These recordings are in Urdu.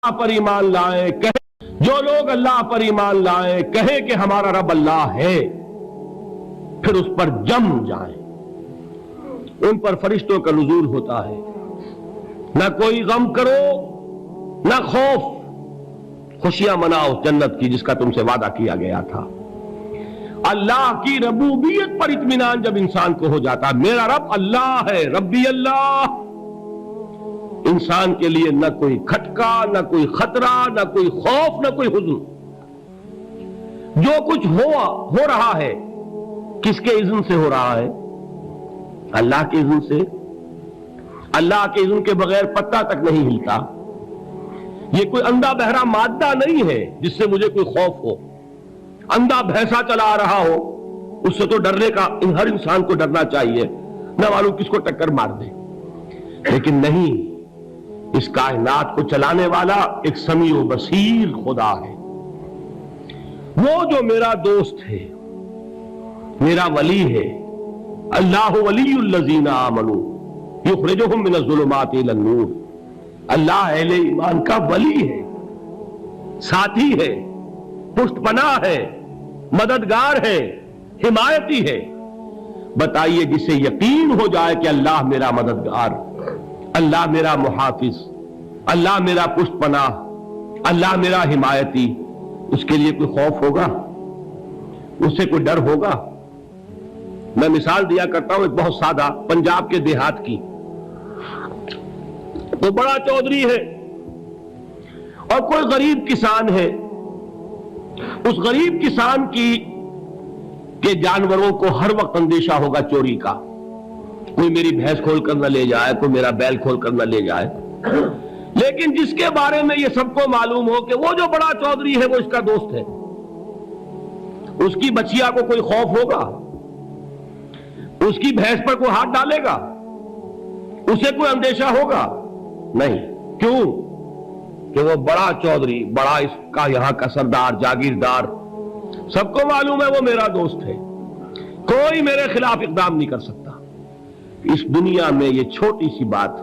اللہ پر ایمان لائیں، کہیں جو لوگ اللہ پر ایمان لائیں کہیں کہ ہمارا رب اللہ ہے، پھر اس پر جم جائیں، ان پر فرشتوں کا نزول ہوتا ہے، نہ کوئی غم کرو نہ خوف، خوشیاں مناؤ جنت کی جس کا تم سے وعدہ کیا گیا تھا۔ اللہ کی ربوبیت پر اطمینان جب انسان کو ہو جاتا، میرا رب اللہ ہے، ربی اللہ، انسان کے لیے نہ کوئی کھٹکا، نہ کوئی خطرہ، نہ کوئی خوف، نہ کوئی حزن۔ جو کچھ ہو رہا ہے کس کے اذن سے ہو رہا ہے؟ اللہ کے اذن سے۔ اللہ کے اذن کے بغیر پتا تک نہیں ہلتا۔ یہ کوئی اندھا بہرا مادہ نہیں ہے جس سے مجھے کوئی خوف ہو۔ اندھا بھینسا چلا رہا ہو اس سے تو ڈرنے کا ہر انسان کو ڈرنا چاہیے، نہ معلوم کس کو ٹکر مار دے، لیکن نہیں، اس کائنات کو چلانے والا ایک سمیع و بصیر خدا ہے۔ وہ جو میرا دوست ہے، میرا ولی ہے، اللہ ولی الذین آمنوا یخرجہم من الظلمات الی النور، اللہ اہل ایمان کا ولی ہے، ساتھی ہے، پشت پناہ ہے، مددگار ہے، حمایتی ہے۔ بتائیے جسے یقین ہو جائے کہ اللہ میرا مددگار، اللہ میرا محافظ، اللہ میرا پشت پناہ، اللہ میرا حمایتی، اس کے لیے کوئی خوف ہوگا؟ اس سے کوئی ڈر ہوگا؟ میں مثال دیا کرتا ہوں ایک بہت سادہ، پنجاب کے دیہات کی۔ تو بڑا چودھری ہے اور کوئی غریب کسان ہے، اس غریب کسان کے جانوروں کو ہر وقت اندیشہ ہوگا چوری کا، کوئی میری بھینس کھول کر نہ لے جائے، کوئی میرا بیل کھول کر نہ لے جائے۔ لیکن جس کے بارے میں یہ سب کو معلوم ہو کہ وہ جو بڑا چودھری ہے وہ اس کا دوست ہے، اس کی بچیا کو کوئی خوف ہوگا؟ اس کی بھینس پر کوئی ہاتھ ڈالے گا؟ اسے کوئی اندیشہ ہوگا؟ نہیں۔ کیوں؟ کہ وہ بڑا چودھری، بڑا اس کا یہاں کا سردار، جاگیردار، سب کو معلوم ہے وہ میرا دوست ہے، کوئی میرے خلاف اقدام نہیں کر سکتا۔ اس دنیا میں یہ چھوٹی سی بات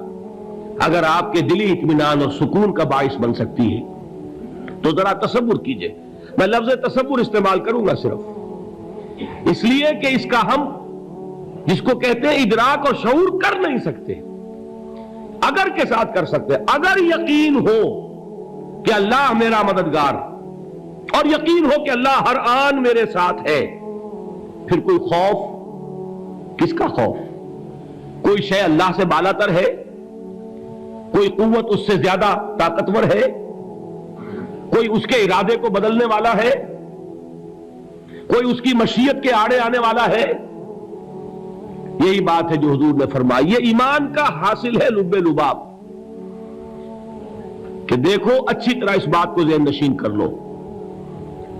اگر آپ کے دلی اطمینان اور سکون کا باعث بن سکتی ہے تو ذرا تصور کیجئے۔ میں لفظ تصور استعمال کروں گا صرف اس لیے کہ اس کا ہم جس کو کہتے ہیں ادراک اور شعور کر نہیں سکتے، اگر کے ساتھ کر سکتے۔ اگر یقین ہو کہ اللہ میرا مددگار اور یقین ہو کہ اللہ ہر آن میرے ساتھ ہے، پھر کوئی خوف، کس کا خوف؟ کوئی شے اللہ سے بالاتر ہے؟ کوئی قوت اس سے زیادہ طاقتور ہے؟ کوئی اس کے ارادے کو بدلنے والا ہے؟ کوئی اس کی مشیت کے آڑے آنے والا ہے؟ یہی بات ہے جو حضور نے فرمائی۔ یہ ایمان کا حاصل ہے لب لباب، کہ دیکھو اچھی طرح اس بات کو ذہن نشین کر لو،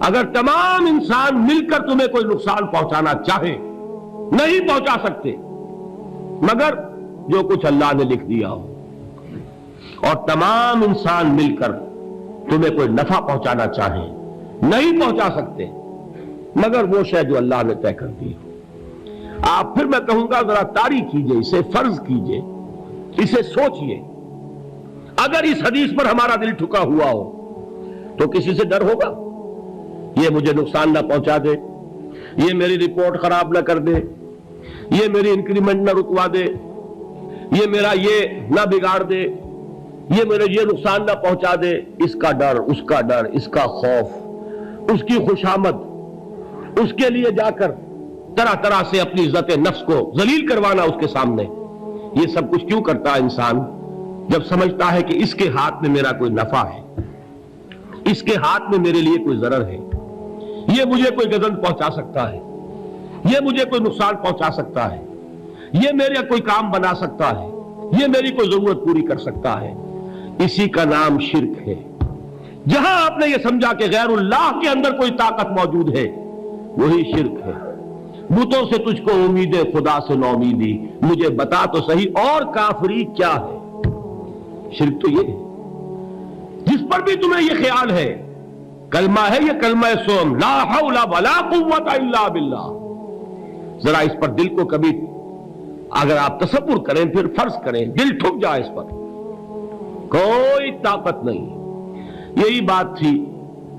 اگر تمام انسان مل کر تمہیں کوئی نقصان پہنچانا چاہے نہیں پہنچا سکتے، مگر جو کچھ اللہ نے لکھ دیا ہو، اور تمام انسان مل کر تمہیں کوئی نفع پہنچانا چاہے نہیں پہنچا سکتے، مگر وہ شے جو اللہ نے طے کر دی ہو۔ آپ پھر میں کہوں گا ذرا طاری کیجئے، اسے فرض کیجئے، اسے سوچئے۔ اگر اس حدیث پر ہمارا دل ٹھکا ہوا ہو تو کسی سے ڈر ہوگا؟ یہ مجھے نقصان نہ پہنچا دے، یہ میری رپورٹ خراب نہ کر دے، یہ میری انکریمنٹ نہ رکوا دے، یہ میرا یہ نہ بگاڑ دے، یہ میرے یہ نقصان نہ پہنچا دے۔ اس کا ڈر، اس کا ڈر، اس کا خوف، اس کی خوشامد، اس کے لیے جا کر طرح طرح سے اپنی عزت نفس کو ذلیل کروانا اس کے سامنے، یہ سب کچھ کیوں کرتا ہے انسان؟ جب سمجھتا ہے کہ اس کے ہاتھ میں میرا کوئی نفع ہے، اس کے ہاتھ میں میرے لیے کوئی ضرر ہے، یہ مجھے کوئی گزن پہنچا سکتا ہے، یہ مجھے کوئی نقصان پہنچا سکتا ہے، یہ میرا کوئی کام بنا سکتا ہے، یہ میری کوئی ضرورت پوری کر سکتا ہے، اسی کا نام شرک ہے۔ جہاں آپ نے یہ سمجھا کہ غیر اللہ کے اندر کوئی طاقت موجود ہے، وہی شرک ہے۔ بتوں سے تجھ کو امید ہے، خدا سے نومیدی، مجھے بتا تو صحیح اور کافری کیا ہے؟ شرک تو یہ ہے۔ جس پر بھی تمہیں یہ خیال ہے، کلمہ ہے یہ کلمہ سوم، لا حول ولا قوت الا باللہ، ذرا اس پر دل کو کبھی اگر آپ تصور کریں، پھر فرض کریں، دل ٹھک جائے اس پر، کوئی طاقت نہیں، یہی بات تھی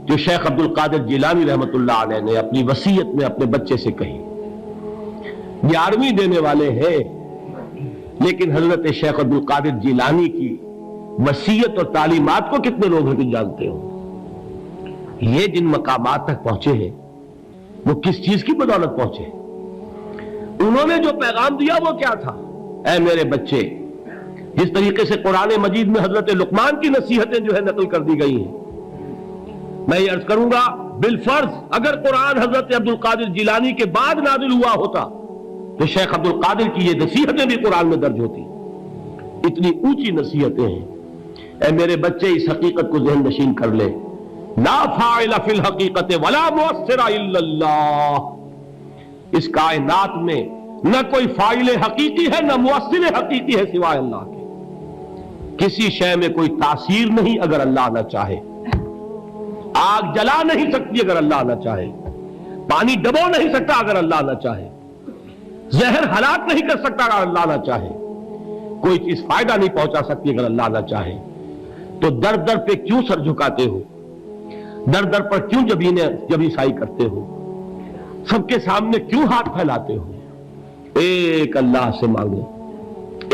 جو شیخ عبد القادر جیلانی رحمت اللہ علیہ نے اپنی وصیت میں اپنے بچے سے کہی. 11ویں دینے والے ہیں، لیکن حضرت شیخ عبد القادر جیلانی کی وصیت اور تعلیمات کو کتنے لوگ ہیں جانتے ہو؟ یہ جن مقامات تک پہنچے ہیں وہ کس چیز کی بدولت پہنچے؟ انہوں نے جو پیغام دیا وہ کیا تھا؟ اے میرے بچے، جس طریقے سے قرآن مجید میں حضرت لقمان کی نصیحتیں جو ہے نقل کر دی گئی ہیں، میں یہ عرض کروں گا بالفرض اگر قرآن حضرت عبد القادر جیلانی کے بعد نازل ہوا ہوتا تو شیخ عبد القادر کی یہ نصیحتیں بھی قرآن میں درج ہوتی. اتنی اونچی نصیحتیں ہیں. اے میرے بچے، اس حقیقت کو ذہن نشین کر لے، لا فاعل فی الحقیقت ولا مؤثر الا اللہ. اس کائنات میں نہ کوئی فاعل حقیقی ہے نہ مؤثر حقیقی ہے سوائے اللہ کے. کسی شے میں کوئی تاثیر نہیں اگر اللہ نہ چاہے. آگ جلا نہیں سکتی اگر اللہ نہ چاہے. پانی ڈبو نہیں سکتا اگر اللہ نہ چاہے. زہر ہلاک نہیں کر سکتا اگر اللہ نہ چاہے. کوئی چیز فائدہ نہیں پہنچا سکتی اگر اللہ نہ چاہے. تو در در پہ کیوں سر جھکاتے ہو؟ در در پر کیوں جبیں سائی کرتے ہو؟ سب کے سامنے کیوں ہاتھ پھیلاتے ہو؟ ایک اللہ سے مانگو.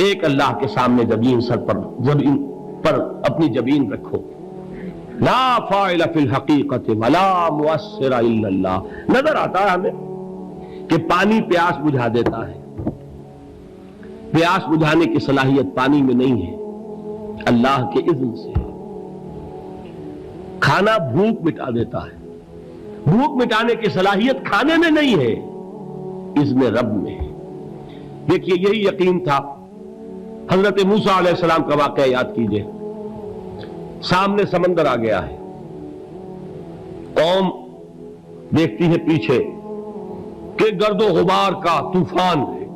ایک اللہ کے سامنے جبین پر اپنی جبین رکھو. لا فاعل فی الحقیقت ولا مؤثر الا اللہ. نظر آتا ہے ہمیں کہ پانی پیاس بجھا دیتا ہے. پیاس بجھانے کی صلاحیت پانی میں نہیں ہے، اللہ کے اذن سے. کھانا بھوک مٹا دیتا ہے. بھوک مٹانے کی صلاحیت کھانے میں نہیں ہے، اذن رب میں ہے. دیکھیے یہی یقین تھا. حضرت موسیٰ علیہ السلام کا واقعہ یاد کیجئے. سامنے سمندر آ گیا ہے. قوم دیکھتی ہے پیچھے کہ گرد و غبار کا طوفان ہے.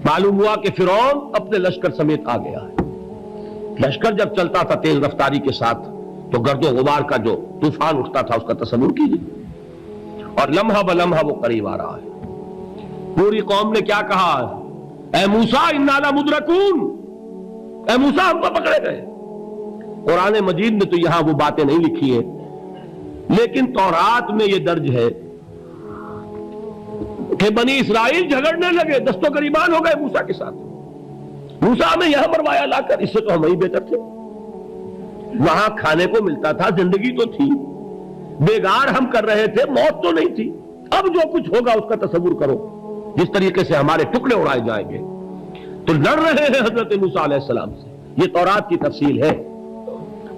معلوم ہوا کہ فرعون اپنے لشکر سمیت آ گیا ہے. لشکر جب چلتا تھا تیز رفتاری کے ساتھ تو گرد و غبار کا جو طوفان اٹھتا تھا اس کا تصور کیجیے. اور لمحہ بلمحہ وہ قریب آ رہا ہے. پوری قوم نے کیا کہا؟ اے موسیٰ انا لمدرکون. اے موسیٰ ہم کو پکڑے گئے. قرآن مجید میں تو یہاں وہ باتیں نہیں لکھی ہیں، لیکن تورات میں یہ درج ہے کہ بنی اسرائیل جھگڑنے لگے، دست و گریبان ہو گئے موسیٰ کے ساتھ. موسیٰ ہمیں یہاں مروایا لا کر، اس سے تو ہم ہی بہتر تھے. وہاں کھانے کو ملتا تھا، زندگی تو تھی، بیگار ہم کر رہے تھے، موت تو نہیں تھی. اب جو کچھ ہوگا اس کا تصور کرو، جس طریقے سے ہمارے ٹکڑے اڑائے جائیں گے. تو لڑ رہے ہیں حضرت موسیٰ علیہ السلام سے. یہ تورات کی تفصیل ہے.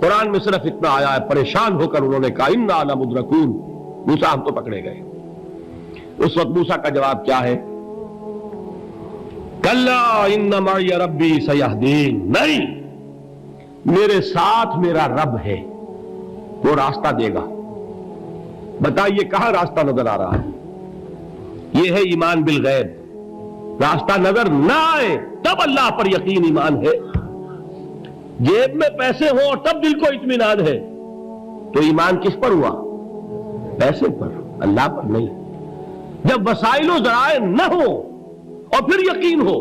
قرآن میں صرف اتنا آیا ہے، پریشان ہو کر انہوں نے کہا انا لمدرکون. موسیٰ ہم تو پکڑے گئے. اس وقت موسیٰ کا جواب کیا ہے؟ کلا ان معی ربی سیہدین. نہیں، میرے ساتھ میرا رب ہے، وہ راستہ دے گا. بتائیے کہاں راستہ نظر آ رہا ہے؟ یہ ہے ایمان بالغیب. راستہ نظر نہ آئے تب اللہ پر یقین ایمان ہے. جیب میں پیسے ہوں اور تب دل کو اطمینان ہے تو ایمان کس پر ہوا؟ پیسے پر، اللہ پر نہیں. جب وسائل و ذرائع نہ ہو اور پھر یقین ہو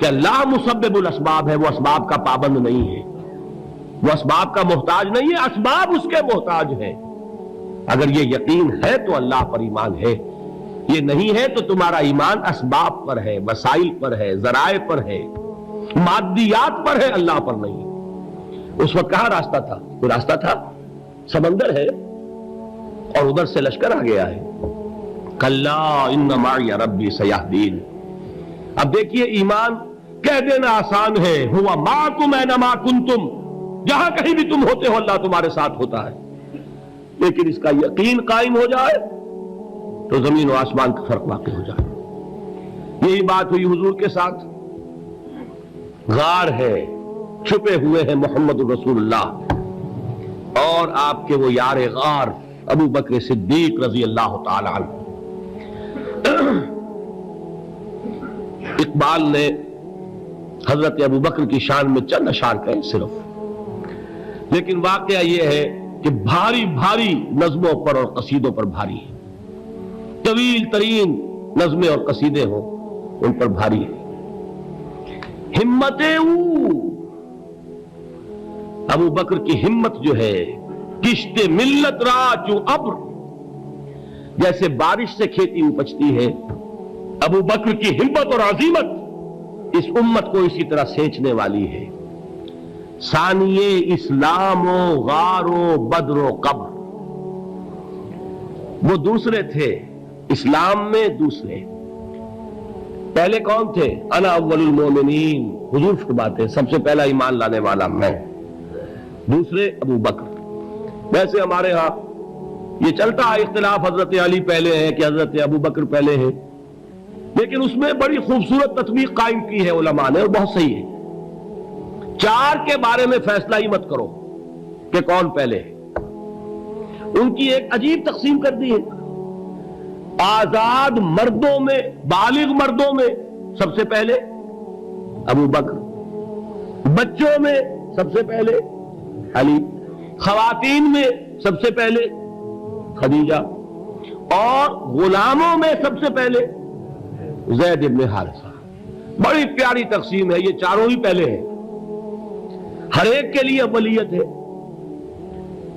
کہ اللہ مسبب الاسباب ہے، وہ اسباب کا پابند نہیں ہے، وہ اسباب کا محتاج نہیں ہے، اسباب اس کے محتاج ہیں. اگر یہ یقین ہے تو اللہ پر ایمان ہے. یہ نہیں ہے تو تمہارا ایمان اسباب پر ہے، وسائل پر ہے، ذرائع پر ہے، مادیات پر ہے، اللہ پر نہیں. اس وقت کہاں راستہ تھا؟ کوئی راستہ تھا؟ سمندر ہے اور ادھر سے لشکر آ گیا ہے. کلا ان معی ربی سیہدین. اب دیکھیے ایمان کہہ دینا آسان ہے، ہوا معکم اینما کنتم. جہاں کہیں بھی تم ہوتے ہو اللہ تمہارے ساتھ ہوتا ہے. لیکن اس کا یقین قائم ہو جائے تو زمین و آسمان کا فرق واقع ہو جائے. یہی بات ہوئی حضور کے ساتھ. غار ہے، چھپے ہوئے ہیں محمد رسول اللہ اور آپ کے وہ یار غار ابو بکر صدیق رضی اللہ تعالی عنہ. اقبال نے حضرت ابو بکر کی شان میں چند اشعار کہے صرف، لیکن واقعہ یہ ہے کہ بھاری بھاری نظموں پر اور قصیدوں پر بھاری ہے. طویل ترین نظمیں اور قصیدے ہوں ان پر بھاری ہے. ہمت او ابو بکر کی ہمت جو ہے، کشت ملت را چو ابر، جیسے بارش سے کھیتی اپجتی ہے، ابو بکر کی ہمت اور عزیمت اس امت کو اسی طرح سینچنے والی ہے۔ ثانیے اسلام و غار و بدر و قبر، وہ دوسرے تھے اسلام میں، دوسرے پہلے کون تھے؟ انا اول المومنین، حضور فرماتے ہیں سب سے پہلا ایمان لانے والا میں، دوسرے ابو بکر۔ ویسے ہمارے ہاں یہ چلتا ہے اختلاف، حضرت علی پہلے ہیں کہ حضرت ابو بکر پہلے ہیں، لیکن اس میں بڑی خوبصورت تطبیق قائم کی ہے علماء نے، اور بہت صحیح ہے۔ چار کے بارے میں فیصلہ ہی مت کرو کہ کون پہلے ہے، ان کی ایک عجیب تقسیم کر دی ہے۔ آزاد مردوں میں، بالغ مردوں میں سب سے پہلے ابو بکر، بچوں میں سب سے پہلے علی، خواتین میں سب سے پہلے خدیجہ، اور غلاموں میں سب سے پہلے زید ابن حارثہ۔ بڑی پیاری تقسیم ہے، یہ چاروں ہی پہلے ہیں، ہر ایک کے لیے اولیت ہے۔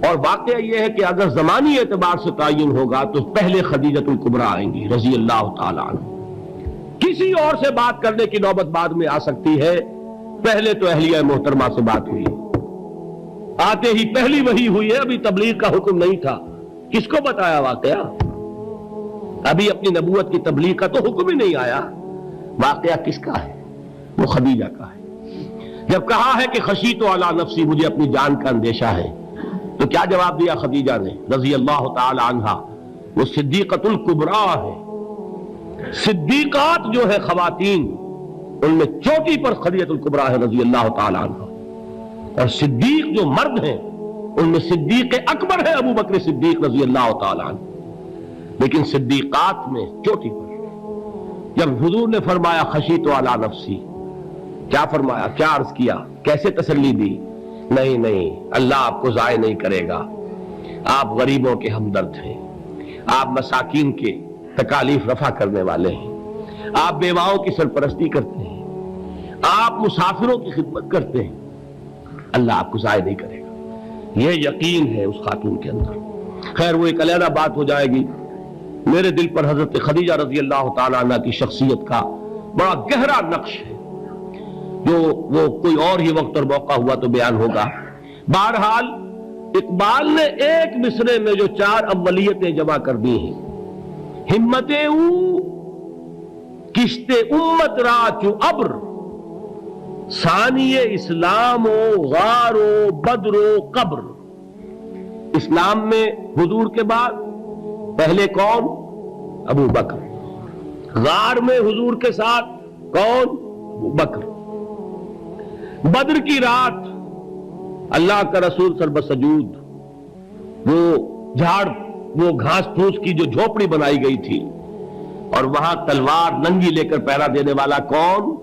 اور واقعہ یہ ہے کہ اگر زمانی اعتبار سے تعین ہوگا تو پہلے خدیجۃ الکبریٰ آئیں گی رضی اللہ تعالی عنہ، کسی اور سے بات کرنے کی نوبت بعد میں آ سکتی ہے، پہلے تو اہلیہ محترمہ سے بات ہوئی، آتے ہی پہلی وحی ہوئی ہے، ابھی تبلیغ کا حکم نہیں تھا، کس کو بتایا واقعہ؟ ابھی اپنی نبوت کی تبلیغ کا تو حکم ہی نہیں آیا، واقعہ کس کا ہے؟ وہ خدیجہ کا ہے۔ جب کہا ہے کہ خشیت علی نفسی، مجھے اپنی جان کا اندیشہ ہے، تو کیا جواب دیا خدیجہ نے رضی اللہ تعالی عنہا؟ وہ صدیقۃ الکبریٰ ہے، صدیقات جو ہے خواتین ان میں چوٹی پر خدیجۃ الکبریٰ ہے رضی اللہ تعالی عنہا، اور صدیق جو مرد ہیں ان میں صدیق اکبر ہے ابو بکر صدیق رضی اللہ تعالی عنہ، لیکن صدیقات میں چوٹی پر۔ جب حضور نے فرمایا خشیت علی نفسی، کیا فرمایا؟ کیا عرض کیا؟ کیسے تسلی دی؟ نہیں نہیں، اللہ آپ کو ضائع نہیں کرے گا، آپ غریبوں کے ہمدرد ہیں، آپ مساکین کے تکالیف رفع کرنے والے ہیں، آپ بیواؤں کی سرپرستی کرتے ہیں، آپ مسافروں کی خدمت کرتے ہیں، اللہ آپ کو ضائع نہیں کرے گا۔ یہ یقین ہے اس خاتون کے اندر۔ خیر وہ ایک علیحدہ بات ہو جائے گی۔ میرے دل پر حضرت خدیجہ رضی اللہ تعالی عنہ کی شخصیت کا بڑا گہرا نقش ہے، جو وہ کوئی اور ہی وقت اور موقع ہوا تو بیان ہوگا۔ بہرحال اقبال نے ایک مصرے میں جو چار اولیتیں جمع کر دی ہیں، ہمت او کشت امت را چو ابر، ثانی اسلام و غار و بدر و قبر۔ اسلام میں حضور کے بعد پہلے کون؟ ابو بکر۔ غار میں حضور کے ساتھ کون؟ ابو بکر۔ بدر کی رات اللہ کا رسول سر بسجود، وہ گھاس پھوس کی جو جھوپڑی بنائی گئی تھی، اور وہاں تلوار ننگی لے کر پہرا دینے والا کون؟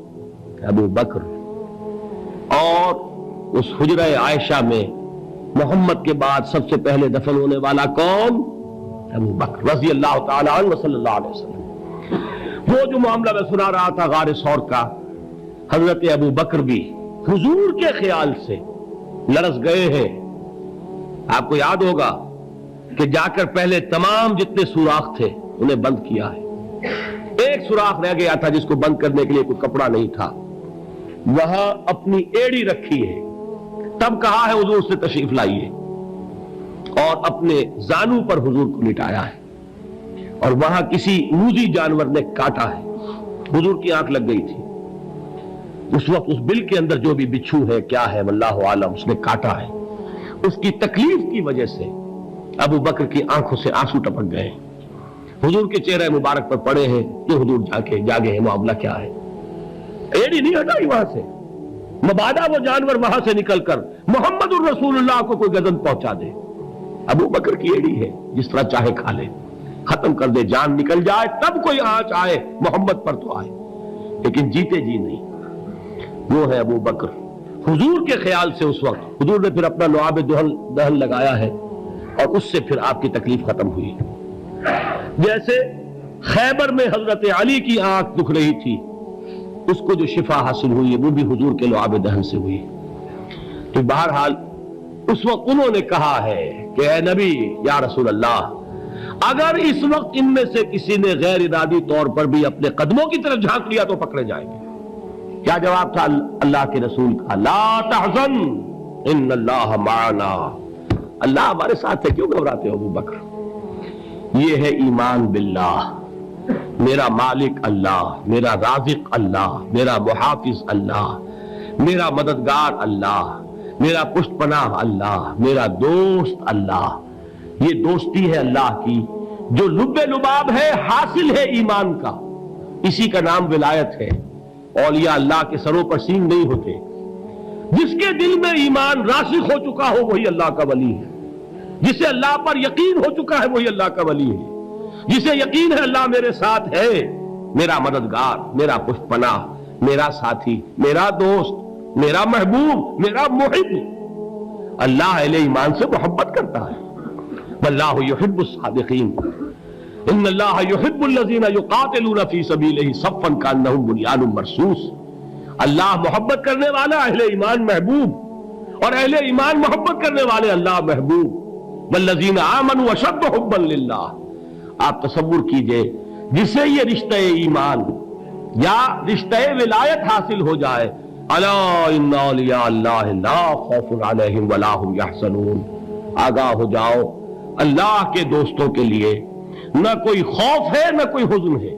ابو بکر۔ اور اس حجرہ عائشہ میں محمد کے بعد سب سے پہلے دفن ہونے والا کون؟ ابو بکر رضی اللہ تعالی عنہ صلی اللہ علیہ وسلم۔ وہ جو معاملہ میں سنا رہا تھا غار ثور کا، حضرت ابو بکر بھی حضور کے خیال سے لرز گئے ہیں۔ آپ کو یاد ہوگا کہ جا کر پہلے تمام جتنے سوراخ تھے انہیں بند کیا ہے، ایک سوراخ رہ گیا تھا جس کو بند کرنے کے لیے کوئی کپڑا نہیں تھا، وہاں اپنی ایڑی رکھی ہے، تب کہا ہے حضور سے تشریف لائیے، اور اپنے زانو پر حضور کو لٹایا ہے، اور وہاں کسی موذی جانور نے کاٹا ہے، حضور کی آنکھ لگ گئی تھی، اس وقت اس بل کے اندر جو بھی بچھو ہے کیا ہے واللہ عالم، اس نے کاٹا ہے، اس کی تکلیف کی وجہ سے ابو بکر کی آنکھوں سے آنسو ٹپک گئے، حضور کے چہرے مبارک پر پڑے ہیں کہ حضور جاگے ہیں، معاملہ کیا ہے؟ ایڑی نہیں ہٹائی وہاں سے، مبادا وہ جانور وہاں سے نکل کر محمد الرسول اللہ کو کوئی گزن پہنچا دے، ابو بکر کی ایڑی ہے، جس طرح چاہے کھا لے، ختم کر دے، جان نکل جائے تب کوئی آنچ آئے، محمد پر تو آئے، لیکن جیتے جی نہیں۔ وہ ہے ابو بکر۔ حضور کے خیال سے اس وقت حضور نے پھر اپنا لعاب دہن لگایا ہے، اور اس سے پھر آپ کی تکلیف ختم ہوئی۔ جیسے خیبر میں حضرت علی کی آنکھ دکھ رہی تھی، اس کو جو شفا حاصل ہوئی ہے وہ بھی حضور کے لعاب دہن سے ہوئی۔ تو بہرحال اس وقت انہوں نے کہا ہے کہ اے نبی یا رسول اللہ، اگر اس وقت ان میں سے کسی نے غیر ارادی طور پر بھی اپنے قدموں کی طرف جھانک لیا تو پکڑے جائیں گے۔ کیا جواب تھا اللہ کے رسول کا؟ لا تحزن ان اللہ معنا، اللہ ہمارے ساتھ ہے، کیوں گھبراتے ہو ابو بکر؟ یہ ہے ایمان باللہ، میرا مالک اللہ، میرا رازق اللہ، میرا محافظ اللہ، میرا مددگار اللہ، میرا پشت پناہ اللہ، میرا دوست اللہ۔ یہ دوستی ہے اللہ کی جو لب لباب ہے، حاصل ہے ایمان کا، اسی کا نام ولایت ہے۔ اولیاء اللہ کے سروں پر سینگ نہیں ہوتے، جس کے دل میں ایمان راسخ ہو چکا ہو وہی اللہ کا ولی ہے، جسے اللہ پر یقین ہو چکا ہے وہی اللہ کا ولی ہے، جسے یقین ہے اللہ میرے ساتھ ہے، میرا مددگار، میرا پشت پناہ، میرا ساتھی، میرا دوست، میرا محبوب، میرا محب۔ اللہ اہل ایمان سے محبت کرتا ہے۔ واللہ یحب الصادقین، ان اللہ یحب الذین یقاتلون فی سبیلہ صفا کانہم بنیان مرصوص۔ اللہ محبت کرنے والا، اہل ایمان محبوب، اور اہل ایمان محبت کرنے والے اللہ محبوب۔ والذین آمنوا اشد حبا للہ۔ آپ تصور کیجئے جسے یہ رشتہ ایمان یا رشتہ ولایت حاصل ہو جائے، الا ان اولیاء اللہ لا خوف علیہم ولا هم یحزنون، آگاہ ہو جاؤ، اللہ کے دوستوں کے لیے نہ کوئی خوف ہے نہ کوئی حزن ہے۔